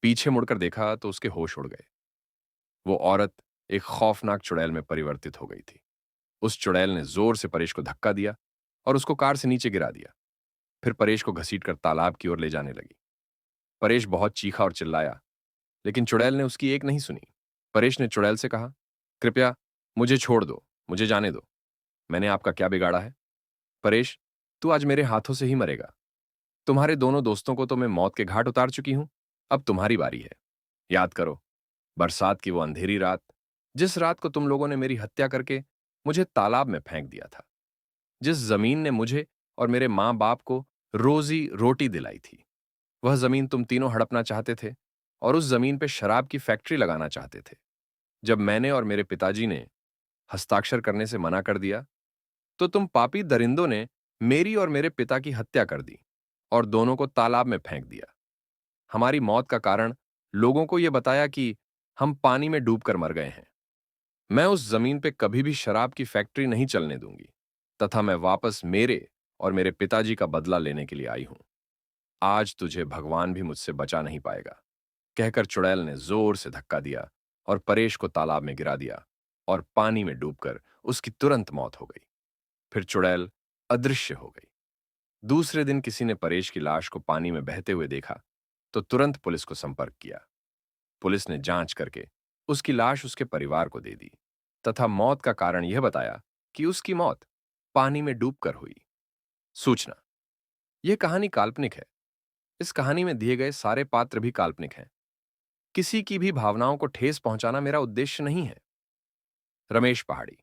पीछे मुड़कर देखा तो उसके होश उड़ गए। वो औरत एक खौफनाक चुड़ैल में परिवर्तित हो गई थी। उस चुड़ैल ने जोर से परेश को धक्का दिया और उसको कार से नीचे गिरा दिया। फिर परेश को घसीटकर तालाब की ओर ले जाने लगी। परेश बहुत चीखा और चिल्लाया, लेकिन चुड़ैल ने उसकी एक नहीं सुनी। परेश ने चुड़ैल से कहा, कृपया मुझे छोड़ दो, मुझे जाने दो। मैंने आपका क्या बिगाड़ा है? परेश, तू आज मेरे हाथों से ही मरेगा। तुम्हारे दोनों दोस्तों को तो मैं मौत के घाट उतार चुकी हूं। अब तुम्हारी बारी है। याद करो, बरसात की वो अंधेरी रात, जिस रात को तुम लोगों ने मेरी हत्या करके मुझे तालाब में फेंक दिया था। जिस जमीन ने मुझे और मेरे मां बाप को रोजी रोटी दिलाई थी, वह जमीन तुम तीनों हड़पना चाहते थे और उस जमीन पे शराब की फैक्ट्री लगाना चाहते थे। जब मैंने और मेरे पिताजी ने हस्ताक्षर करने से मना कर दिया, तो तुम पापी दरिंदों ने मेरी और मेरे पिता की हत्या कर दी और दोनों को तालाब में फेंक दिया। हमारी मौत का कारण लोगों को यह बताया कि हम पानी में डूबकर मर गए हैं। मैं उस जमीन पे कभी भी शराब की फैक्ट्री नहीं चलने दूंगी, तथा मैं वापस मेरे और मेरे पिताजी का बदला लेने के लिए आई हूं। आज तुझे भगवान भी मुझसे बचा नहीं पाएगा। कहकर चुड़ैल ने जोर से धक्का दिया और परेश को तालाब में गिरा दिया और पानी में डूबकर उसकी तुरंत मौत हो गई। फिर चुड़ैल अदृश्य हो गई। दूसरे दिन किसी ने परेश की लाश को पानी में बहते हुए देखा तो तुरंत पुलिस को संपर्क किया। पुलिस ने जांच करके उसकी लाश उसके परिवार को दे दी तथा मौत का कारण यह बताया कि उसकी मौत पानी में डूबकर हुई। सूचना: यह कहानी काल्पनिक है। इस कहानी में दिए गए सारे पात्र भी काल्पनिक हैं। किसी की भी भावनाओं को ठेस पहुंचाना मेरा उद्देश्य नहीं है। रमेश पहाड़ी।